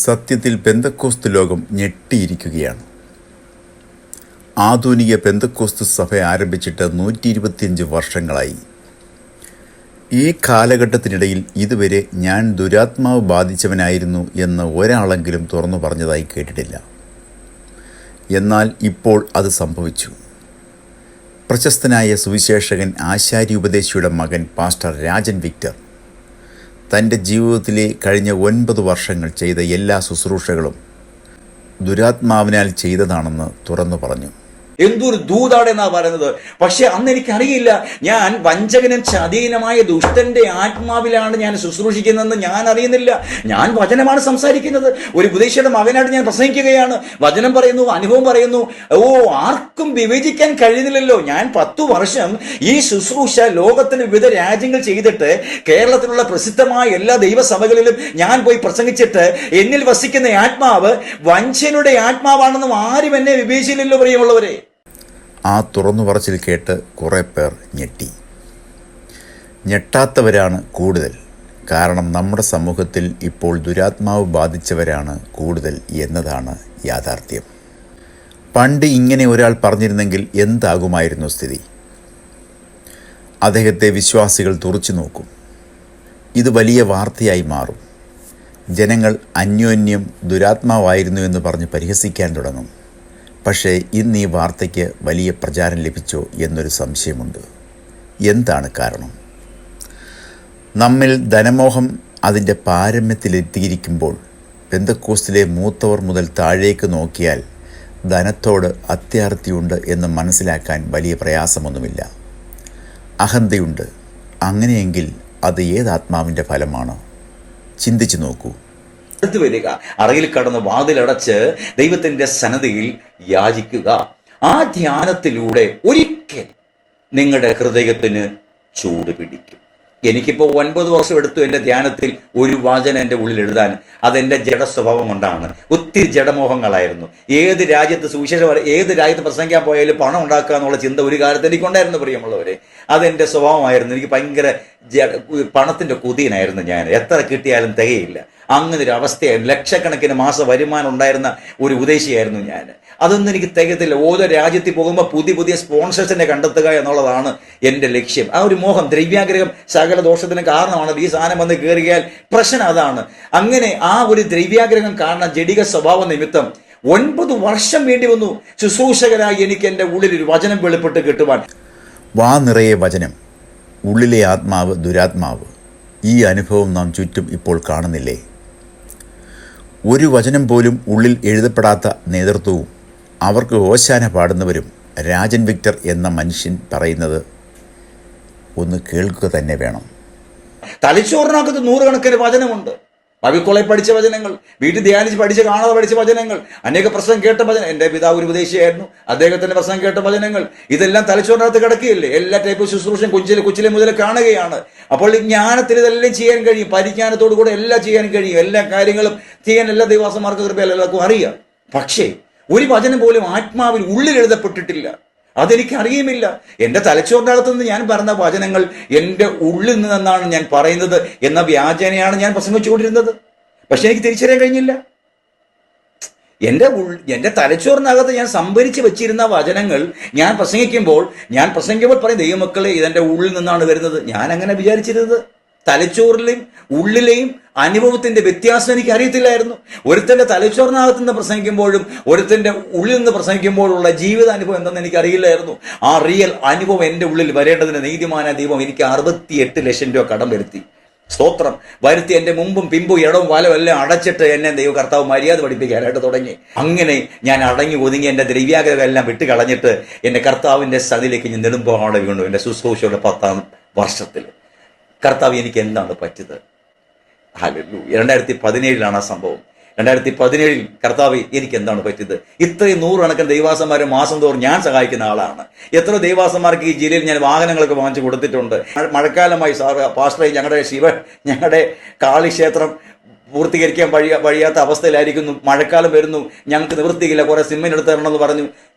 സത്യത്തിൽ പെന്തക്കോസ്ത് ലോകം ഞെട്ടിയിരിക്കുകയാണ്. ആധുനിക പെന്തക്കോസ്ത് സഭ ആരംഭിച്ചിട്ട് 125 വർഷങ്ങളായി. ഈ കാലഘട്ടത്തിനിടയിൽ ഇതുവരെ ഞാൻ ദുരാത്മാവ് ബാധിച്ചവനായിരുന്നു എന്ന് ഒരാളെങ്കിലും തുറന്നു പറഞ്ഞതായി കേട്ടിട്ടില്ല. എന്നാൽ ഇപ്പോൾ അത് സംഭവിച്ചു. പ്രശസ്തനായ സുവിശേഷകൻ ആശാര്യോപദേശിയുടെ മകൻ പാസ്റ്റർ രാജൻ വിക്ടർ തൻ്റെ ജീവിതത്തിലെ കഴിഞ്ഞ 9 വർഷങ്ങൾ ചെയ്ത എല്ലാ ശുശ്രൂഷകളും ദുരാത്മാവിനാൽ ചെയ്തതാണെന്ന് തുറന്നു പറഞ്ഞു. എന്തൊരു ദൂതാടെന്നാ പറയുന്നത്. പക്ഷെ അന്ന് എനിക്കറിയില്ല, ഞാൻ വഞ്ചകനും ചതീനമായ ദുഷ്ടന്റെ ആത്മാവിലാണ് ഞാൻ ശുശ്രൂഷിക്കുന്നതെന്ന് ഞാൻ അറിയുന്നില്ല. ഞാൻ വചനമാണ് സംസാരിക്കുന്നത്. ഒരു ഉപദേശിയുടെ മകനായിട്ട് ഞാൻ പ്രസംഗിക്കുകയാണ്. വചനം പറയുന്നു, അനുഭവം പറയുന്നു. ആർക്കും വിവേചിക്കാൻ കഴിയുന്നില്ലല്ലോ. ഞാൻ 10 വർഷം ഈ ശുശ്രൂഷ ലോകത്തിന് വിവിധ രാജ്യങ്ങൾ ചെയ്തിട്ട് കേരളത്തിലുള്ള പ്രസിദ്ധമായ എല്ലാ ദൈവസഭകളിലും ഞാൻ പോയി പ്രസംഗിച്ചിട്ട് എന്നിൽ വസിക്കുന്ന ആത്മാവ് വഞ്ചനയുടെ ആത്മാവാണെന്നും ആരും എന്നെ വിവേചിച്ചില്ലല്ലോ പ്രിയമുള്ളവരെ. ആ തുറന്നു പറച്ചിൽ കേട്ട് കുറേ പേർ ഞെട്ടി. ഞെട്ടാത്തവരാണ് കൂടുതൽ. കാരണം നമ്മുടെ സമൂഹത്തിൽ ഇപ്പോൾ ദുരാത്മാവ് ബാധിച്ചവരാണ് കൂടുതൽ എന്നതാണ് യാഥാർത്ഥ്യം. പണ്ട് ഇങ്ങനെ ഒരാൾ പറഞ്ഞിരുന്നെങ്കിൽ എന്താകുമായിരുന്നു സ്ഥിതി? അദ്ദേഹത്തെ വിശ്വാസികൾ തുറച്ചു നോക്കും. ഇത് വലിയ വാർത്തയായി മാറും. ജനങ്ങൾ അന്യോന്യം ദുരാത്മാവായിരുന്നു എന്ന് പറഞ്ഞ് പരിഹസിക്കാൻ തുടങ്ങും. പക്ഷേ ഇന്ന് ഈ വാർത്തയ്ക്ക് വലിയ പ്രചാരം ലഭിച്ചോ എന്നൊരു സംശയമുണ്ട്. എന്താണ് കാരണം? നമ്മിൽ ധനമോഹം അതിൻ്റെ പാരമ്യത്തിലെത്തിയിരിക്കുമ്പോൾ പെന്തക്കോസ്തിലെ മൂത്തവർ മുതൽ താഴേക്ക് നോക്കിയാൽ ധനത്തോട് അത്യാർത്തിയുണ്ട് എന്ന് മനസ്സിലാക്കാൻ വലിയ പ്രയാസമൊന്നുമില്ല. അഹന്തയുണ്ട്. അങ്ങനെയെങ്കിൽ അത് ഏതാത്മാവിൻ്റെ ഫലമാണ്? ചിന്തിച്ചു നോക്കൂ. അടുത്ത് വരിക, അറയിൽ കടന്ന് വാതിലടച്ച് ദൈവത്തിന്റെ സന്നദ്ധിയിൽ യാചിക്കുക. ആ ധ്യാനത്തിലൂടെ ഒരിക്കൽ നിങ്ങളുടെ ഹൃദയത്തിന് ചൂട് പിടിക്കും. എനിക്കിപ്പോ 9 വർഷം എടുത്തു എൻ്റെ ധ്യാനത്തിൽ ഒരു വചനം എൻ്റെ ഉള്ളിൽ എഴുതാൻ. അതെൻ്റെ ജഡ സ്വഭാവം കൊണ്ടാണ്. ഒത്തിരി ജഡമോഹങ്ങളായിരുന്നു. ഏത് രാജ്യത്ത് സുവിശേഷം, ഏത് രാജ്യത്ത് പ്രസംഗിക്കാൻ പോയാലും പണം ഉണ്ടാക്കുക എന്നുള്ള ചിന്ത ഒരു കാലത്ത് എനിക്കുണ്ടായിരുന്നു പ്രിയമുള്ളവരെ. അതെൻ്റെ സ്വഭാവമായിരുന്നു. എനിക്ക് ഭയങ്കര പണത്തിന്റെ കുതിയനായിരുന്നു ഞാൻ. എത്ര കിട്ടിയാലും തികയില്ല. അങ്ങനെ ഒരു അവസ്ഥയായിരുന്നു. ലക്ഷക്കണക്കിന് മാസ വരുമാനം ഉണ്ടായിരുന്ന ഒരു ഉപദേശിയായിരുന്നു ഞാൻ. അതൊന്നും എനിക്ക് തികയത്തില്ല. ഓരോ രാജ്യത്തിൽ പോകുമ്പോൾ പുതിയ സ്പോൺസേഴ്സിനെ കണ്ടെത്തുക എന്നുള്ളതാണ് എൻ്റെ ലക്ഷ്യം. ആ ഒരു മോഹം, ദ്രവ്യാഗ്രഹം സകല ദോഷത്തിന് കാരണമാണ്. ഈ സാധനം വന്ന് കയറിയാൽ പ്രശ്നം അതാണ്. അങ്ങനെ ആ ഒരു ദ്രവ്യാഗ്രഹം കാരണം ജഡിക സ്വഭാവ നിമിത്തം 9 വർഷം വേണ്ടി വന്നു ശുശ്രൂഷകരായി എനിക്ക് എൻ്റെ ഉള്ളിൽ ഒരു വചനം വെളിപ്പെട്ട് കിട്ടുവാൻ. വാ നിറയെ വചനം, ഉള്ളിലെ ആത്മാവ് ദുരാത്മാവ്. ഈ അനുഭവം നാം ചുറ്റും ഇപ്പോൾ കാണുന്നില്ലേ? ഒരു വചനം പോലും ഉള്ളിൽ എഴുതപ്പെടാത്ത നേതൃത്വവും അവർക്ക് ഓശാന പാടുന്നവരും. രാജൻ വിക്ടർ എന്ന മനുഷ്യൻ പറയുന്നത് ഒന്ന് കേൾക്കുക തന്നെ വേണം. തലച്ചോറിനകത്ത് 100 കണക്കിന് വചനമുണ്ട്. ബൈബിൾ കോളേജിൽ പഠിച്ച വചനങ്ങൾ, വീട്ടിൽ ധ്യാനിച്ച് പഠിച്ച് കാണാതെ പഠിച്ച വചനങ്ങൾ, അനേക പ്രസംഗം കേട്ട വചനം. എൻ്റെ പിതാവ് ഒരു ഉപദേശിയായിരുന്നു. അദ്ദേഹത്തിന്റെ പ്രസംഗം കേട്ട വചനങ്ങൾ, ഇതെല്ലാം തലച്ചോറിനകത്ത് കിടക്കുകയല്ലേ. എല്ലാ ടൈപ്പ് ശുശ്രൂഷയും കൊച്ചിലെ മുതൽ കാണുകയാണ്. അപ്പോൾ ഈ ജ്ഞാനത്തിൽ ഇതെല്ലാം ചെയ്യാൻ കഴിയും. പരിജ്ഞാനത്തോടു കൂടെ എല്ലാം ചെയ്യാൻ കഴിയും. എല്ലാ കാര്യങ്ങളും ചെയ്യാൻ എല്ലാ ദൈവദാസന്മാർക്ക് കൃപയാൽ എല്ലാവർക്കും അറിയാം. പക്ഷേ ഒരു വചനം പോലും ആത്മാവിൽ ഉള്ളിൽ എഴുതപ്പെട്ടിട്ടില്ല. അതെനിക്ക് അറിയുമില്ല. എൻ്റെ തലച്ചോറിനകത്ത് നിന്ന് ഞാൻ പറഞ്ഞ വചനങ്ങൾ എൻ്റെ ഉള്ളിൽ നിന്നാണ് ഞാൻ പറയുന്നത് എന്ന വ്യാജനയാണ് ഞാൻ പ്രസംഗിച്ചുകൊണ്ടിരുന്നത്. പക്ഷെ എനിക്ക് തിരിച്ചറിയാൻ കഴിഞ്ഞില്ല. എൻ്റെ തലച്ചോറിനകത്ത് ഞാൻ സംഭരിച്ച് വെച്ചിരുന്ന വചനങ്ങൾ ഞാൻ പ്രസംഗിക്കുമ്പോൾ പറയും, ദൈവമക്കളെ ഇതെൻ്റെ ഉള്ളിൽ നിന്നാണ് വരുന്നത്. ഞാൻ അങ്ങനെ വിചാരിച്ചിരുന്നത്. തലച്ചോറിലെയും ഉള്ളിലെയും അനുഭവത്തിന്റെ വ്യത്യാസം എനിക്ക് അറിയത്തില്ലായിരുന്നു. ഒരുത്തന്റെ തലച്ചോറിനകത്ത് നിന്ന് പ്രസംഗിക്കുമ്പോഴും ഒരുത്തന്റെ ഉള്ളിൽ നിന്ന് പ്രസംഗിക്കുമ്പോഴുള്ള ജീവിതാനുഭവം എന്തെന്ന് എനിക്ക് അറിയില്ലായിരുന്നു. ആ റിയൽ അനുഭവം എൻ്റെ ഉള്ളിൽ വരേണ്ടതിന് നീതിമാന ദൈവം എനിക്ക് 68 ലക്ഷം രൂപ കടം വരുത്തി. സ്തോത്രം. വരുത്തി എൻ്റെ മുമ്പും പിമ്പും ഇടവും വലവും എല്ലാം അടച്ചിട്ട് എന്നെ ദൈവ കർത്താവ് മര്യാദ പഠിപ്പിക്കാനായിട്ട് തുടങ്ങി. അങ്ങനെ ഞാൻ അടങ്ങി ഒതുങ്ങി എൻ്റെ ദ്രവ്യാഗ്രഹം എല്ലാം വിട്ട് കളഞ്ഞിട്ട് എൻ്റെ കർത്താവിൻ്റെ സതിലേക്ക് ഞാൻ നെടുമ്പാടെ വീണു. എൻ്റെ ശുശ്രൂഷയുടെ 10ാം വർഷത്തിൽ കർത്താവ് എനിക്ക് എന്താണ് പറ്റിയത്? ഹല്ലേലൂയ. 2017 ആ സംഭവം. 2017 കർത്താവ് എനിക്ക് എന്താണ് പറ്റിയത്? ഇത്രയും 100 കണക്കിന് ദൈവാസന്മാരെ മാസം തോറും ഞാൻ സഹായിക്കുന്ന ആളാണ്. എത്ര ദൈവാസന്മാർക്ക് ഈ ജില്ലയിൽ ഞാൻ വാഹനങ്ങളൊക്കെ വാങ്ങിച്ചു കൊടുത്തിട്ടുണ്ട്. മഴക്കാലമായി പാസ്റ്ററെ ഞങ്ങളുടെ കാളിക്ഷേത്രം പൂർത്തീകരിക്കാൻ വഴിയാത്ത അവസ്ഥയിലായിരിക്കുന്നു. മഴക്കാലം വരുന്നു, ഞങ്ങൾക്ക് നിവൃത്തിയില്ല, കുറെ സിമെന്റ് എടുത്ത് തരണമെന്ന് പറഞ്ഞു.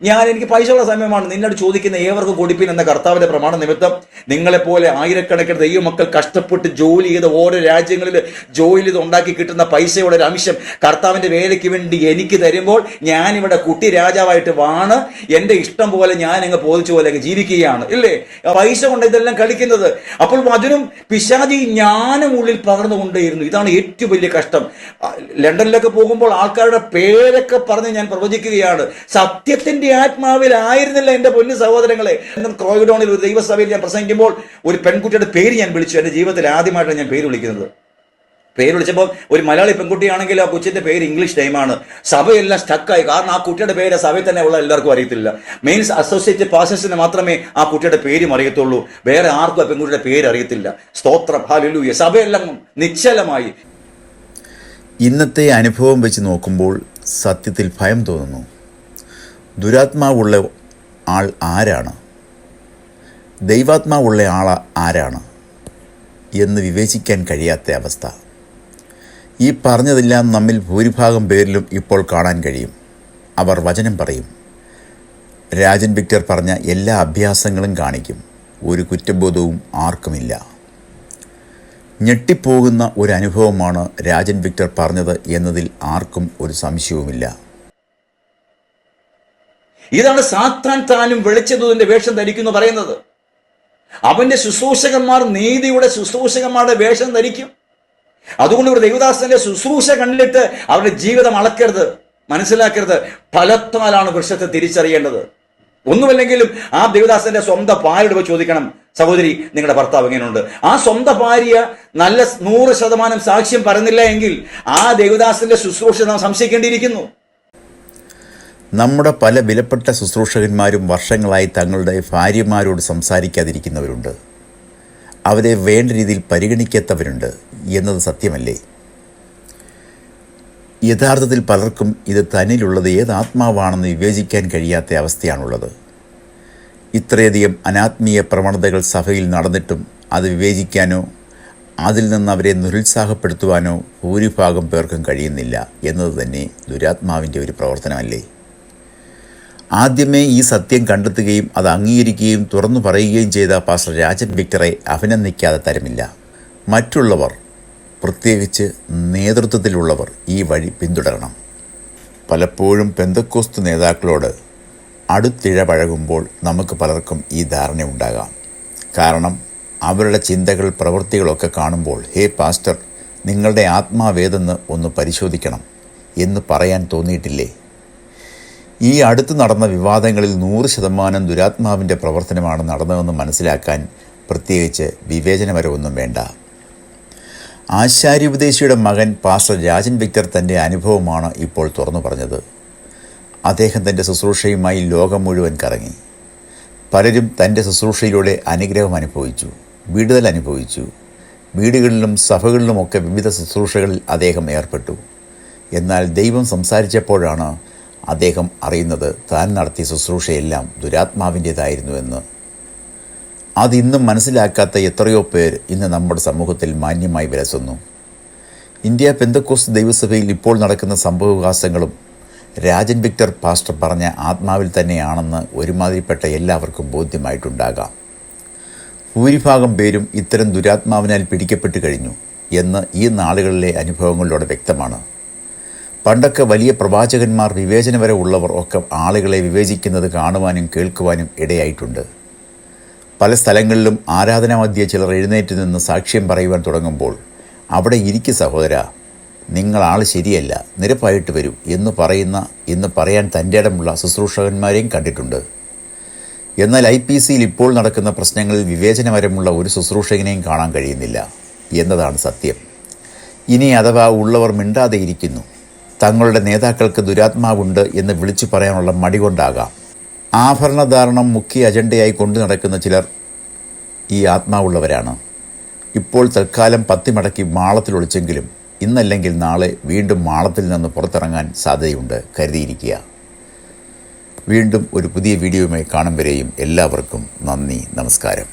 എനിക്ക് പൈസയുള്ള സമയമാണ്, നിന്നോട് ചോദിക്കുന്ന ഏവർക്കും കൊടുപ്പിൻ എന്ന കർത്താവിന്റെ പ്രമാണ നിമിത്തം നിങ്ങളെപ്പോലെ ആയിരക്കണക്കിന് ദൈവമക്കൾ കഷ്ടപ്പെട്ട് ജോലി ചെയ്ത് ഓരോ രാജ്യങ്ങളിൽ ജോലി ചെയ്ത് ഉണ്ടാക്കി കിട്ടുന്ന പൈസയുടെ ഒരു അംശം കർത്താവിന്റെ വേലയ്ക്ക് വേണ്ടി എനിക്ക് തരുമ്പോൾ ഞാനിവിടെ കുട്ടി രാജാവായിട്ട് വാണ് എൻ്റെ ഇഷ്ടം പോലെ ഞാൻ അങ്ങ് ബോധിച്ച പോലെ അങ്ങ് ജീവിക്കുകയാണ്, ഇല്ലേ? പൈസ കൊണ്ട് ഇതെല്ലാം കളിക്കുന്നത്. അപ്പോൾ അതിനും പിശാചി ജ്ഞാനം ഉള്ളിൽ പകർന്നുകൊണ്ടേയിരുന്നു. ഇതാണ് ഏറ്റവും വലിയ കഷ്ടം. ലണ്ടനിലൊക്കെ പോകുമ്പോൾ ആൾക്കാരുടെ പേരൊക്കെ പറഞ്ഞ് ഞാൻ പ്രവചിക്കുകയാണ്. സത്യത്തിന്റെ ആത്മാവിലായിരുന്നില്ല എൻ്റെ പൊന്നു സഹോദരങ്ങളെ. ക്രോയിഡോണിൽ ഒരു ദൈവസഭയിൽ ഞാൻ പ്രസംഗിക്കുമ്പോൾ ഒരു പെൺകുട്ടിയുടെ പേര് ഞാൻ വിളിച്ചു. എൻ്റെ ജീവിതത്തിൽ ആദ്യമായിട്ടാണ് ഞാൻ പേര് വിളിക്കുന്നത്. പേര് വിളിച്ചപ്പോൾ ഒരു മലയാളി പെൺകുട്ടിയാണെങ്കിൽ ആ കൊച്ചിന്റെ പേര് ഇംഗ്ലീഷ് ടൈമാണ്. സഭയെല്ലാം സ്റ്റക്കായി. കാരണം ആ കുട്ടിയുടെ പേര് സഭയിൽ തന്നെ ഉള്ള എല്ലാവർക്കും അറിയത്തില്ല. മെയിൻസ് അസോസിയേറ്റ് പാസ്റ്റേഴ്സിന് മാത്രമേ ആ കുട്ടിയുടെ പേരും അറിയത്തുള്ളൂ. വേറെ ആർക്കും ആ പെൺകുട്ടിയുടെ പേര് അറിയത്തില്ല. സ്തോത്രം, ഹല്ലേലൂയ. സഭയെല്ലാം നിശ്ചലമായി. ഇന്നത്തെ അനുഭവം വെച്ച് നോക്കുമ്പോൾ സത്യത്തിൽ ഭയം തോന്നുന്നു. ദുരാത്മാവുള്ള ആൾ ആരാണ്, ദൈവാത്മാവുള്ള ആൾ ആരാണ് എന്ന് വിവേചിക്കാൻ കഴിയാത്ത അവസ്ഥ. ഈ പറഞ്ഞതെല്ലാം നമ്മിൽ ഭൂരിഭാഗം പേരിലും ഇപ്പോൾ കാണാൻ കഴിയും. അവർ വചനം പറയും, രാജൻ വിക്ടർ പറഞ്ഞ എല്ലാ അഭ്യാസങ്ങളും കാണിക്കും, ഒരു കുറ്റബോധവും ആർക്കുമില്ല. ഞെട്ടിപ്പോകുന്ന ഒരു അനുഭവമാണ് രാജൻ വിക്ടർ പറഞ്ഞത് എന്നതിൽ ആർക്കും ഒരു സംശയവുമില്ല. ഇതാണ് സാത്താൻ താനും വെളിച്ചദൂതന്റെ വേഷം ധരിക്കുന്നു പറയുന്നത്. അവന്റെ ശുശ്രൂഷകന്മാർ നീതിയുടെ ശുശ്രൂഷകന്മാരുടെ വേഷം ധരിക്കും. അതുകൊണ്ട് ഒരു ദൈവദാസന്റെ ശുശ്രൂഷ കണ്ടിട്ട് അവരുടെ ജീവിതം അളക്കരുത്, മനസ്സിലാക്കരുത്. ഫലത്താലാണ് വൃക്ഷത്തെ തിരിച്ചറിയേണ്ടത്. ഒന്നുമല്ലെങ്കിലും ആ ദേവദാസന്റെ സ്വന്തം ഭാര്യയോട് പോയി ചോദിക്കണം, സഹോദരി നിങ്ങളുടെ ഭർത്താവ് എങ്ങനെയുണ്ട്? ആ സ്വന്തം ഭാര്യ നല്ല 100% സാക്ഷ്യം പറയുന്നില്ല എങ്കിൽ ആ ദേവദാസന്റെ ശുശ്രൂഷ നാം സംശയിക്കേണ്ടിയിരിക്കുന്നു. നമ്മുടെ പല വിലപ്പെട്ട ശുശ്രൂഷകന്മാരും വർഷങ്ങളായി തങ്ങളുടെ ഭാര്യമാരോട് സംസാരിക്കാതിരിക്കുന്നവരുണ്ട്. അവരെ വേണ്ട രീതിയിൽ പരിഗണിക്കാത്തവരുണ്ട് എന്നത് സത്യമല്ലേ? യഥാർത്ഥത്തിൽ പലർക്കും ഇത് തന്നിലുള്ളത് ഏത് ആത്മാവാണെന്ന് വിവേചിക്കാൻ കഴിയാത്ത അവസ്ഥയാണുള്ളത്. ഇത്രയധികം അനാത്മീയ പ്രവണതകൾ സഭയിൽ നടന്നിട്ടും അത് വിവേചിക്കാനോ അതിൽ നിന്ന് അവരെ നിരുത്സാഹപ്പെടുത്തുവാനോ ഭൂരിഭാഗം പേർക്കും കഴിയുന്നില്ല എന്നത് തന്നെ ദുരാത്മാവിൻ്റെ ഒരു പ്രവർത്തനമല്ലേ? ആദ്യമേ ഈ സത്യം കണ്ടെത്തുകയും അത് അംഗീകരിക്കുകയും തുറന്നു പറയുകയും ചെയ്ത പാസ്റ്റർ രാജൻ വിക്ടറെ അഭിനന്ദിക്കാതെ തരമില്ല. മറ്റുള്ളവർ, പ്രത്യേകിച്ച് നേതൃത്വത്തിലുള്ളവർ ഈ വഴി പിന്തുടരണം. പലപ്പോഴും പെന്തക്കോസ്ത് നേതാക്കളോട് അടുത്തിഴപഴകുമ്പോൾ നമുക്ക് പലർക്കും ഈ ധാരണയുണ്ടാകാം. കാരണം അവരുടെ ചിന്തകൾ, പ്രവൃത്തികളൊക്കെ കാണുമ്പോൾ ഹേ പാസ്റ്റർ, നിങ്ങളുടെ ആത്മാവേതെന്ന് ഒന്ന് പരിശോധിക്കണം എന്ന് പറയാൻ തോന്നിയിട്ടില്ലേ? ഈ അടുത്ത് നടന്ന വിവാദങ്ങളിൽ 100% ദുരാത്മാവിൻ്റെ പ്രവർത്തനമാണ് നടന്നതെന്ന് മനസ്സിലാക്കാൻ പ്രത്യേകിച്ച് വിവേചനപരമൊന്നും വേണ്ട. ആശാര്യോപദേശിയുടെ മകൻ പാസ്റ്റർ രാജൻ വിക്ടർ തൻ്റെ അനുഭവമാണ് ഇപ്പോൾ തുറന്നു പറഞ്ഞത്. അദ്ദേഹം തൻ്റെ ശുശ്രൂഷയുമായി ലോകം മുഴുവൻ കറങ്ങി. പലരും തൻ്റെ ശുശ്രൂഷയിലൂടെ അനുഗ്രഹം അനുഭവിച്ചു, വിടുതൽ അനുഭവിച്ചു. വീടുകളിലും സഭകളിലുമൊക്കെ വിവിധ ശുശ്രൂഷകളിൽ അദ്ദേഹം ഏർപ്പെട്ടു. എന്നാൽ ദൈവം സംസാരിച്ചപ്പോഴാണ് അദ്ദേഹം അറിയുന്നത് താൻ നടത്തിയ ശുശ്രൂഷയെല്ലാം ദുരാത്മാവിൻ്റേതായിരുന്നുവെന്ന്. അതിന്നും മനസ്സിലാക്കാത്ത എത്രയോ പേർ ഇന്ന് നമ്മുടെ സമൂഹത്തിൽ മാന്യമായി വിലസുന്നു. ഇന്ത്യ പെന്തക്കോസ്ത് ദൈവസഭയിൽ ഇപ്പോൾ നടക്കുന്ന സംഭവവികാസങ്ങളും രാജൻ വിക്ടർ പാസ്റ്റർ പറഞ്ഞ ആത്മാവിൽ തന്നെയാണെന്ന് ഒരുമാതിരിപ്പെട്ട എല്ലാവർക്കും ബോധ്യമായിട്ടുണ്ടാകാം. ഭൂരിഭാഗം പേരും ഇത്തരം ദുരാത്മാവിനാൽ പിടിക്കപ്പെട്ടു കഴിഞ്ഞു എന്ന് ഈ നാളുകളിലെ അനുഭവങ്ങളിലൂടെ വ്യക്തമാണ്. പണ്ടൊക്കെ വലിയ പ്രവാചകന്മാർ, വിവേചനവരെ ഉള്ളവർ ഒക്കെ ആളുകളെ വിവേചിക്കുന്നത് കാണുവാനും കേൾക്കുവാനും ഇടയായിട്ടുണ്ട്. പല സ്ഥലങ്ങളിലും ആരാധനാമധ്യേ ചിലർ എഴുന്നേറ്റ് നിന്ന് സാക്ഷ്യം പറയുവാൻ തുടങ്ങുമ്പോൾ അവിടെ ഇരിക്കു സഹോദര, നിങ്ങളാൾ ശരിയല്ല, നിരപ്പായിട്ട് വരൂ എന്ന് പറയാൻ തൻ്റെ ഇടമുള്ള ശുശ്രൂഷകന്മാരെയും കണ്ടിട്ടുണ്ട്. എന്നാൽ IPCയിൽ ഇപ്പോൾ നടക്കുന്ന പ്രശ്നങ്ങളിൽ വിവേചനപരമുള്ള ഒരു ശുശ്രൂഷകനെയും കാണാൻ കഴിയുന്നില്ല എന്നതാണ് സത്യം. ഇനി അഥവാ ഉള്ളവർ മിണ്ടാതെ ഇരിക്കുന്നു. തങ്ങളുടെ നേതാക്കൾക്ക് ദുരാത്മാവുണ്ട് എന്ന് വിളിച്ചു പറയാനുള്ള മടി കൊണ്ടാകാം. ആഭരണധാരണം മുഖ്യ അജണ്ടയായി കൊണ്ടു നടക്കുന്ന ചിലർ ഈ ആത്മാവുള്ളവരാണ്. ഇപ്പോൾ തൽക്കാലം പത്തിമടക്കി മാളത്തിൽ ഒളിച്ചെങ്കിലും ഇന്നല്ലെങ്കിൽ നാളെ വീണ്ടും മാളത്തിൽ നിന്ന് പുറത്തിറങ്ങാൻ സാധ്യതയുണ്ട്. കരുതിയിരിക്കുക. വീണ്ടും ഒരു പുതിയ വീഡിയോയുമായി കാണും വരെയും എല്ലാവർക്കും നന്ദി, നമസ്കാരം.